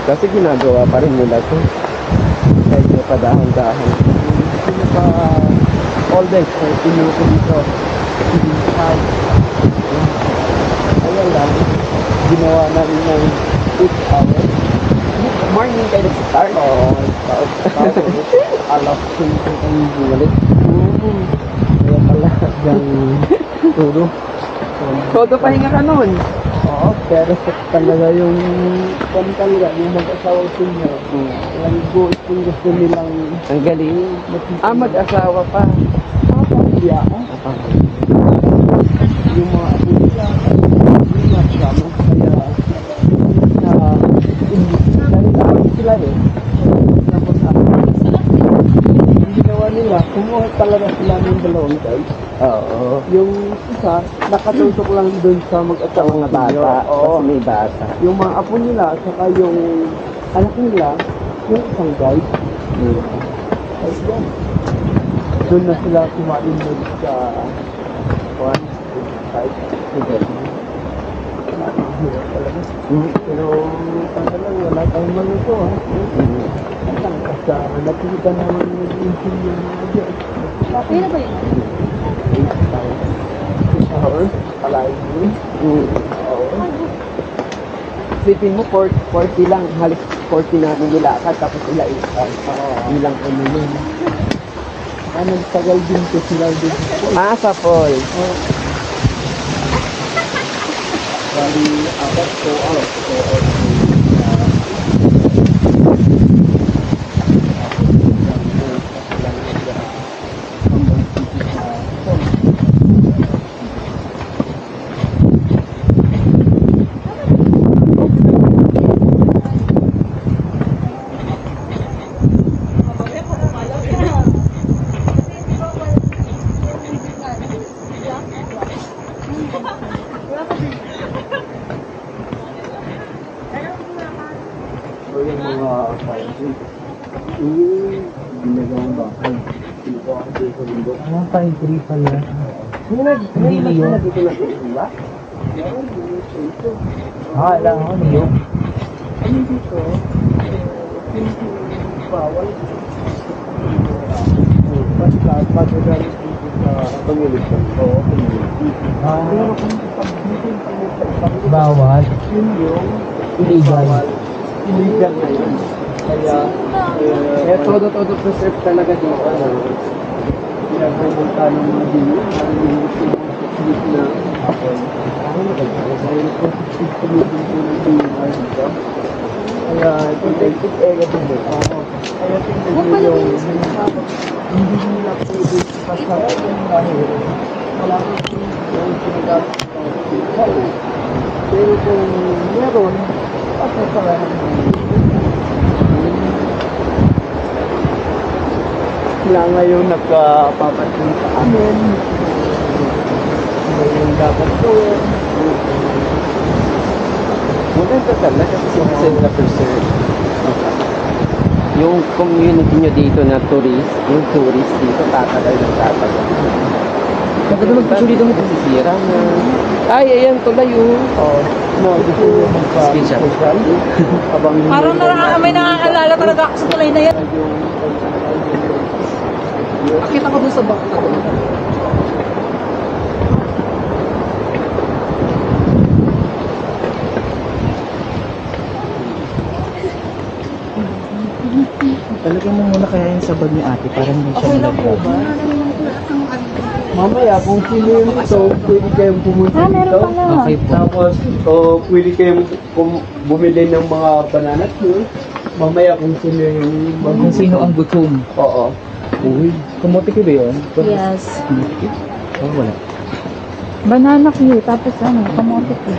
Kasi ginagawa pa rin nila to. Kahit na padahan-dahan. sino pa always inuko dito. Ayan lang, ginawa namin ng 6 hours. Morning kayo nag-start? Oo, tapos alas 5 ang bumalik. Kaya pala, yung turo. Todo pahinga ka nun. Oo, pero talaga yung talaga, yung mag-asawang senior. Walang gusto nilang Ang galing. Mag-asawa pa. pamilya. Yung mga apo nila, yung nasama. Kaya, dahil sila eh. Tapos yung ginawa nila, kumuha talaga sila ng dalawang guys. Oo. Yung isa, nakatutok lang dun sa mag-asawang Mga bata. Oo. Kasi may bata. Yung mga apo nila, saka yung anak nila, yung isang guys. Ay, doon. Doon na sila kumain doon sa one, side, pero lang, wala tayong maluto ha. Kasi nakikita naman nag-insin yung mga Diyos. Pwede ba yun? 8 hours, palain yun. Isipin mo, 40 lang. Halos 40 namin nilakad. Tapos sila ilang ano yun. Nagtagal din ko sila din. Sa fall. Bali, 2 hours. So yung mga scientists, ginagawang bakal. Dito ang dito lindok. Pine tree pala. Hindi Niyo. dito na diba? Meron dito. Alam ko niyo. Ano dito? Hindi bawal. Basta pagdagal dito sa community. Oo, community. Pero kung pag dito yung Bawal. yun yung Illegal. illegal na yun. Kaya, Todo preserve talaga dito. siya pumunta ng mga dito. Na ako. Dahil po, tumitin po ng DNR dito. Kaya, protected area po ba? Kaya tingnan nyo yung hindi nila po dito pasarap yung dahil wala po yung sinagamit pero kung meron, pasasarahan mo. Sila ngayon nagpapatin sa amin. Ano yung dapat gawin. Maganda talaga kasi citizen na preserve. Yung community nyo dito na yung tourist dito, tatagal ng tatagal. Nagkatulog pa siya dito mo. Sisira na. Ay, ayan, tulay oh. No, gusto mo magpa-social. Parang may nakakaalala talaga ako sa tulay na yan. Akit ako dun sa back na doon. Talagyan mo muna kaya yung sabag ni ate para hindi siya Okay lang po ba? Mamaya, kung sino yung ito, pwede kayong pumunta dito. Okay po. Tapos, pwede kayong bumili ng mga banana queue. Mamaya kung sino yung Kung sino ang gutom. Oo. Uy, kumotiki ba yun? Yes. Kumotiki? Oh, wala. Banana cue, tapos ano, kamote cue.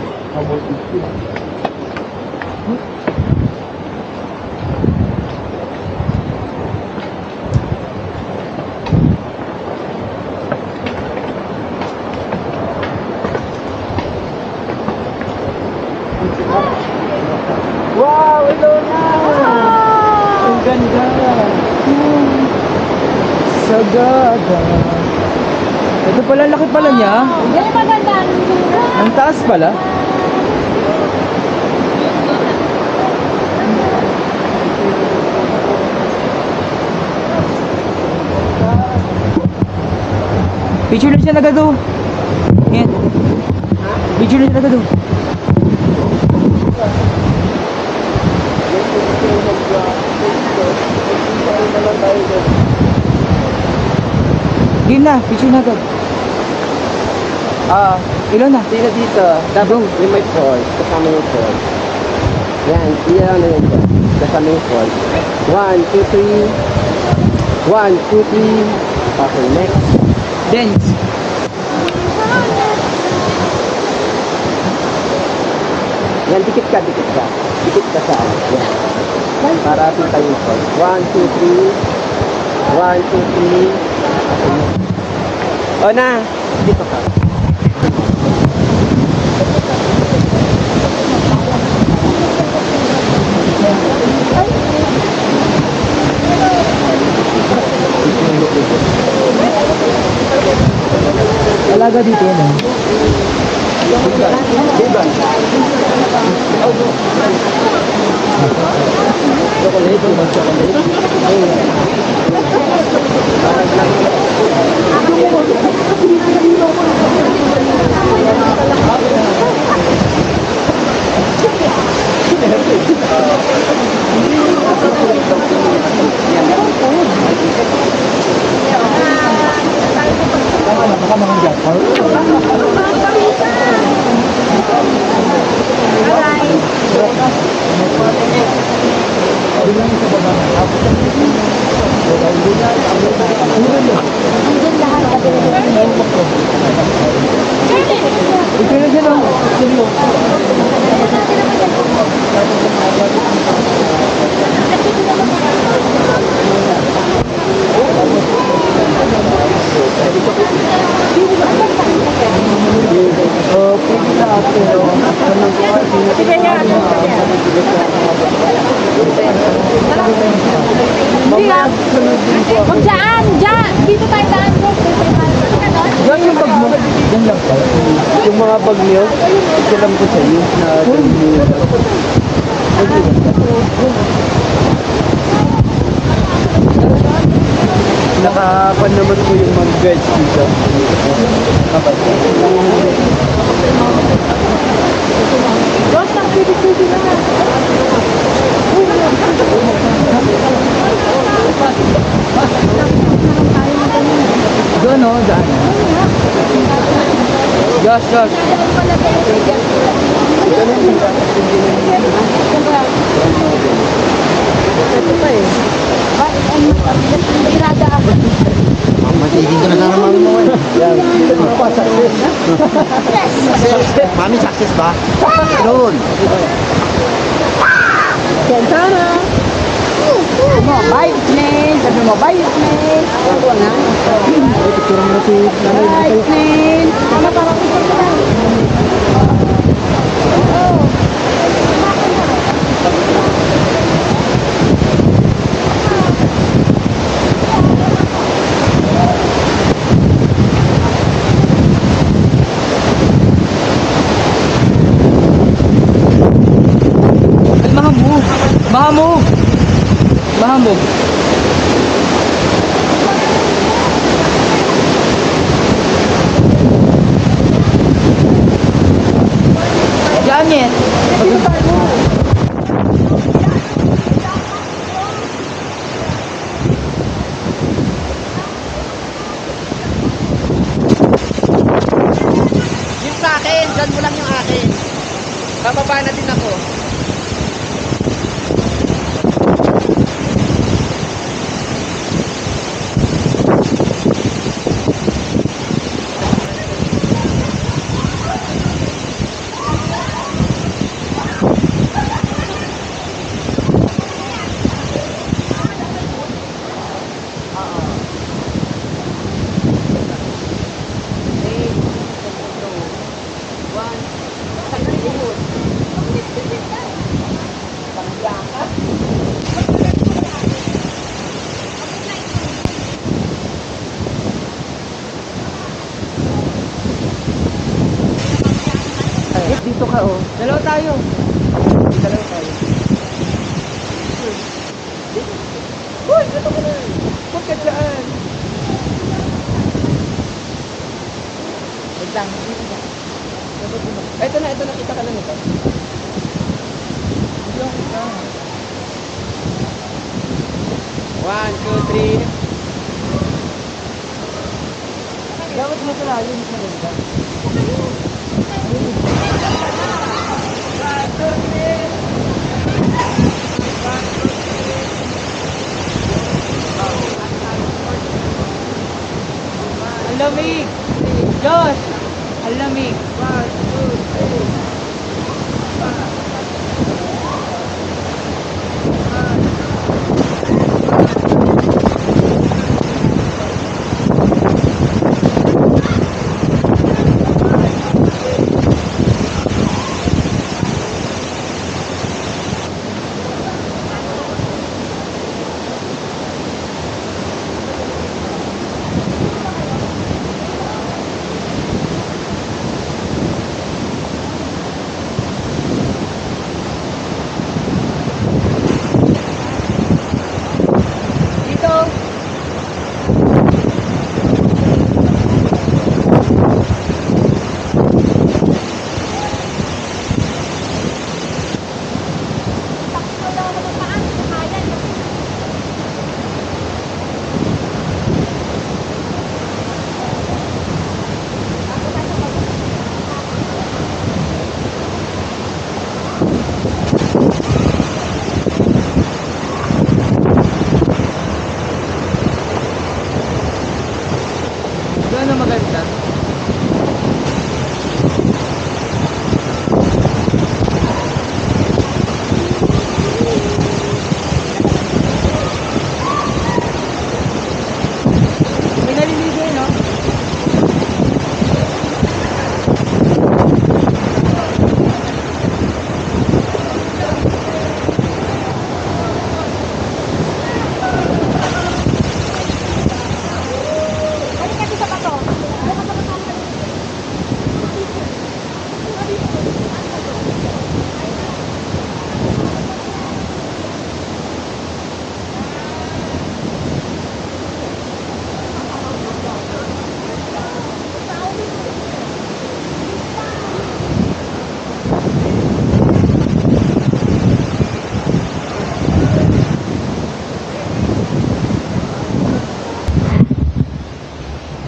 Wow, Ilona! Ang ganda! Sagada. Ito pala, laki pala niya. Yan yung maganda. Ang taas pala. Picture na siya nagado. Yan. Picture na siya nagado. Game na, picture na agad. Ilan na? Sino dito? Dapat yung may falls, kasama yung falls. Yan, iyan na yan dyan. Kasama yung falls. 1, 2, 3. 1, 2, 3. Okay, next. Dance. Yan, dikit ka, dikit ka. Dikit ka sa ano. Yan. Para atin tayo yung falls. 1, 2, 3. 1, 2, 3. O na, dito ka. Alaga dito yan eh. Baka mga jackal. Ito na dyan o. Huwag dyan! Dyan! Dito tayo daan. Yan yung bag mo. Yan lang pa. Yung mga bag niyo, ito lang ko sa iyo na nakapan naman po yung mga guides dito. Boss, ang pwede-pwede na. Doon o, daan. Josh, Josh. Matiging ko na sana mami mo eh. Mami, success ba? Noon. Bye, Snail. Sabi mo, bye, Snail. Ako na. Bye, Snail. Ano para ko sa Mahamog. Mahamog. Mahamog. Janet. Yung sa akin, dyan mo lang yung akin. Bababa na din ako. Dito ka oh. Dalawa tayo. Dalawa tayo. Uy, dito ka na. Huwag ka dyan. Wait lang. Ito na, kita ka lang ito. Hindi ako kita. 1, 2, 3. Dapat masalayo, mas maganda. Ang lamig! Josh! Ang lamig! 1, 2, 3.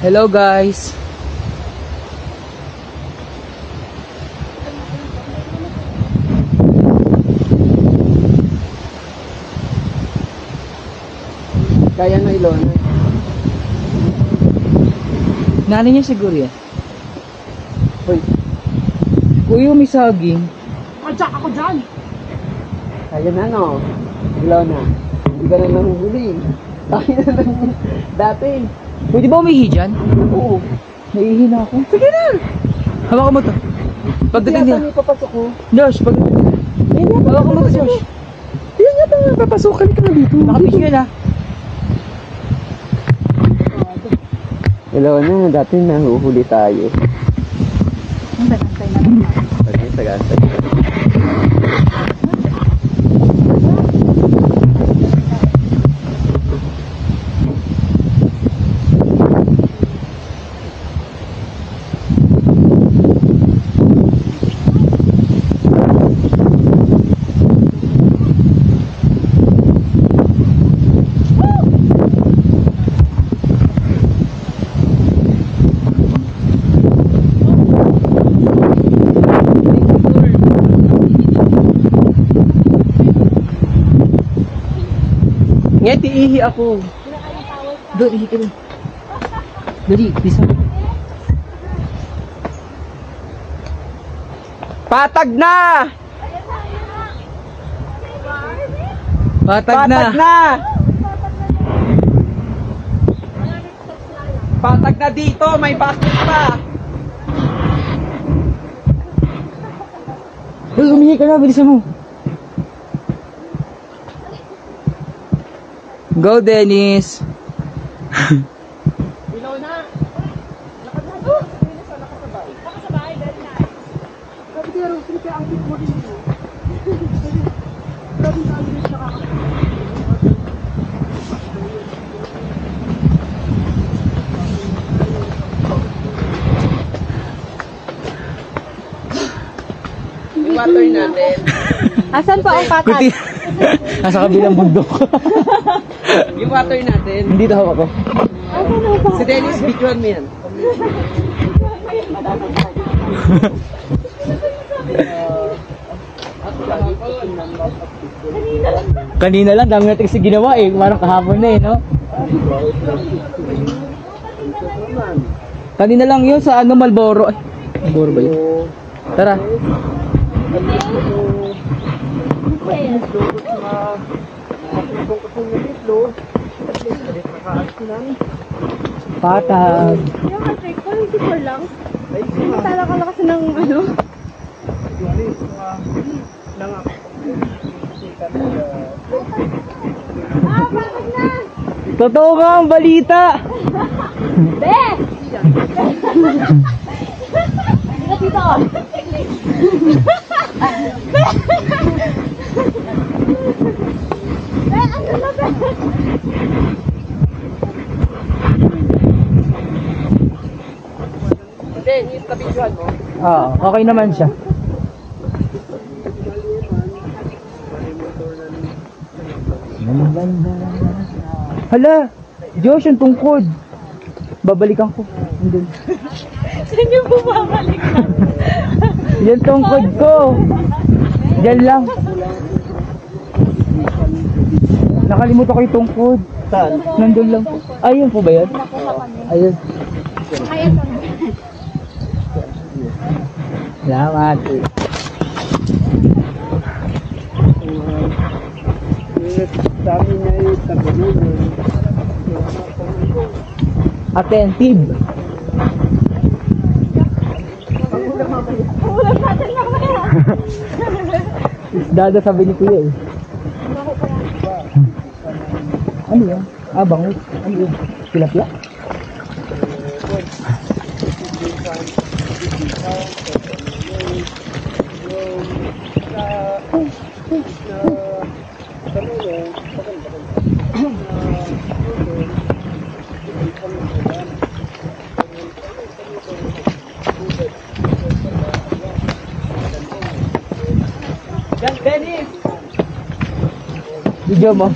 Hello guys. Kaya na Ilona. Nanay niya siguro yan. Uy, Kuya, may saging. Madyak ako dyan. kaya na no. Ilona. Hindi ka na nahuhuli. Kaya na lang dati. Pwede ba umihi dyan? Oo. Naihi na ako. Sige na! Hawakan mo to. Pagdating niya. Hindi papasok ko. Josh, pagdating niya. Hawakan mo to, Josh. Yan yata nga papasukan ka na dito. Nakapis yun ah. Ilona, dati nahuhuli tayo. Antay na lang. Okay, sagantay. Ngeti, ihi ako. Doon, ihi ka doon. Dali, bisa. Patag na! Patag na. Patag na dito, may basket pa. Uy, umihi ka na, bilisan mo. Go, Dennis. Ilona. Lakad na doon. Nakasabay. Nakasabay, very nice. Sabi ko, Rosie, kaya ang cute mo din mo. Sabi ko, ang cute siya kakasabay. Yung water natin. Asan pa ang patat? Kuti. Nasa kabilang bundok. Yung water natin. Hindi daw ako. Si Dennis, videoan mo yan. Kanina lang, dami natin kasi ginawa eh. Parang kahapon na eh, no? Kanina lang yun sa ano, Malboro. Ay, Malboro ba yun? Tara. Patag. Yung matrix ko, yung super lang. Tala ka lang kasi ng ano. Patag na! Totoo nga ang balita. Be! Dito! Be, ano na be? Dennis, na-videoan mo. Oo, okay naman siya. Hala, Josh, yung tungkod. Babalikan ko. Andun. Saan yung bumabalik ka? Yan tungkod ko. Diyan lang. Nakalimutan ko yung tungkod. Saan? Nandun lang po. Ayun po ba yan? Ayun. Ayun. Salamat. Sa amin ay tagalog. Attentive. Ulam natin lang kaya. Dada sabi ni Kuya eh. Ano yan? Ah, bangus. Ano yun? Tilapia? Dennis! Video mo.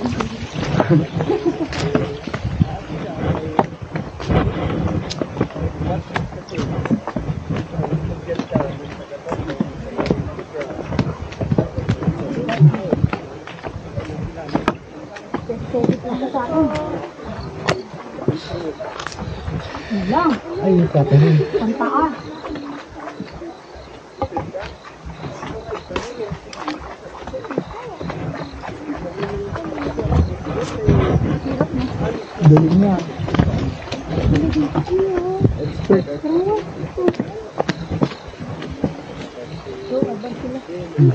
Ay, Catherine. Ang taas. Dali niya.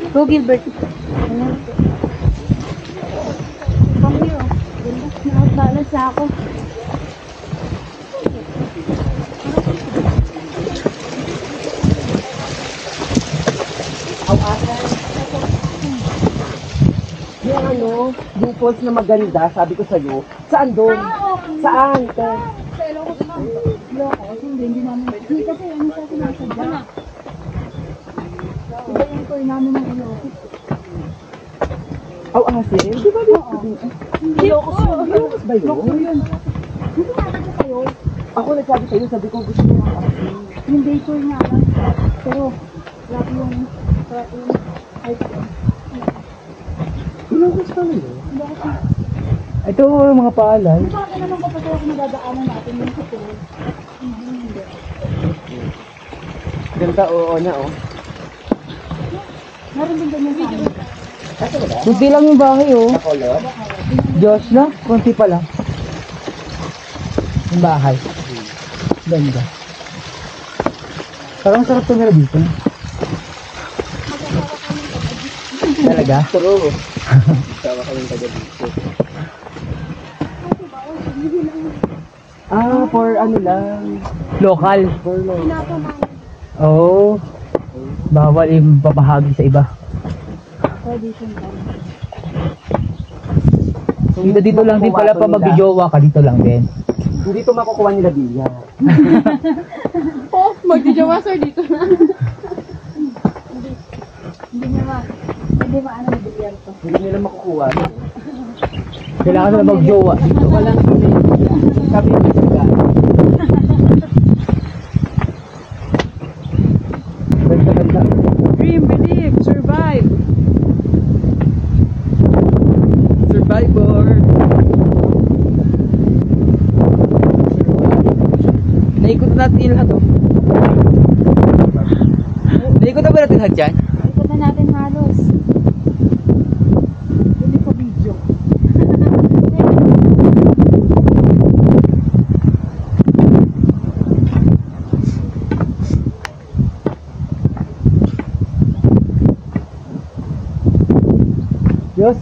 Go, Gilbert. Cambio. Nakabalance na ako. Yung ano, yung falls na maganda, sabi ko sa'yo, saan doon? Saan? Hindi namin. Hindi kasi ano siya sinasadya. Iba yung tour namin ng Ilocos. Oh, Asil? Di ba dito? Ilocos yun. Ilocos ba yun? Hindi namin kayo. Ako nagsabi sa'yo, sabi ko gusto mo ang Asil. Yung day tour nga lang. Pero, grabe yung height ko. Ilocos pa rin eh. Ito mga paalay. Bakit naman kapag ako nadadaanan natin yung sa tour? Hindi. Ganda, oo na oh. Meron din ganyan sa amin. Kunti lang yung bahay oh. Color? Diyos na, kunti pa lang. Yung bahay. Ganda. Parang sarap tumira dito. Talaga? True. Tawa kayong taga dito. Ah, for ano lang. Local. For long. Oo. Oh, bawal yung papahagi sa iba. Tradition lang. Dito lang din pala pa mag-jowa ka, dito lang din. Hindi to makukuha nila biya. Magdijawa sir dito na. Hindi maano na bilyar to. Hindi nila makukuha. Kailangan na mag-jowa dito. Walang kami. Kami yung sila. Ganda. Dream, believe, survive. Survivor. Naikot na natin yung lahat oh. Naikot na ba natin lahat dyan? Ikot na natin halos. Hindi ko video. Diyos.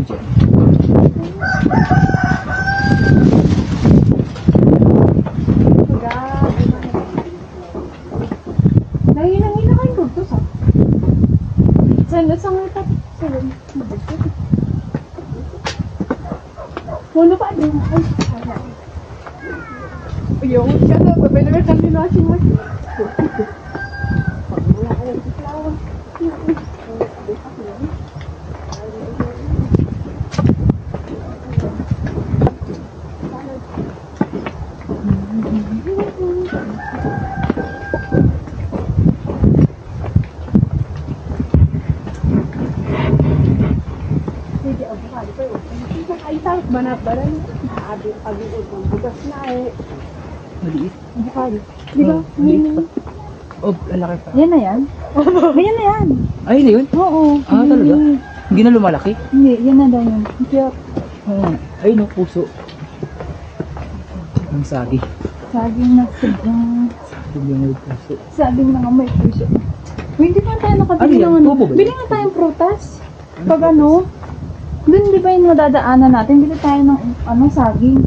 dyan. Nahihina kayo dito sa. Saan nga tayo? Saan? Wala pa din. Ay, kaya. Yung siya na, babay naman kami na si Mark. Ay, tapos banat-baran. Abi-abi ng bugas na eh. Maliit. Avocado. Di ba? Maliit pa. Oh, lalaki pa. Yan na yan. Ganyan na yan. Ay, na yun? Oo. Ah, talaga? Hindi na lumalaki? Hindi, yan na daw yun. Kaya, Oo. Ay, no, puso. Ang sagi. saging na sadyang, Hindi yung puso. saging na nga may puso. Uy, hindi pa tayo nakabili Ano yan? ng ano. Tubo ba yan? Bili nga tayong prutas. Pag ano, dun di ba yung madadaanan natin, bili tayo ng ano, saging.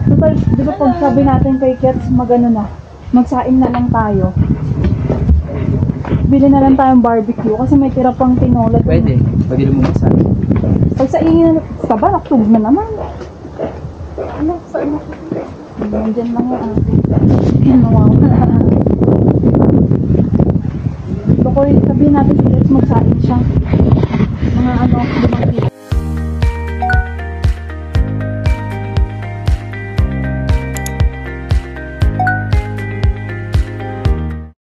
Total, di ba pag sabi natin kay Kets, magano na, magsaing na lang tayo. Bili na lang tayong barbecue kasi may tira pang tinola. dun. Pwede. Pwede mo masagi. Pag sa ingin na, saba, naktulog na naman. Ano, saan na? Nandyan lang yan. Yan, nawawala. Bako, sabihin natin si Kets, magsaing siya. Mga ano, 5 kilo.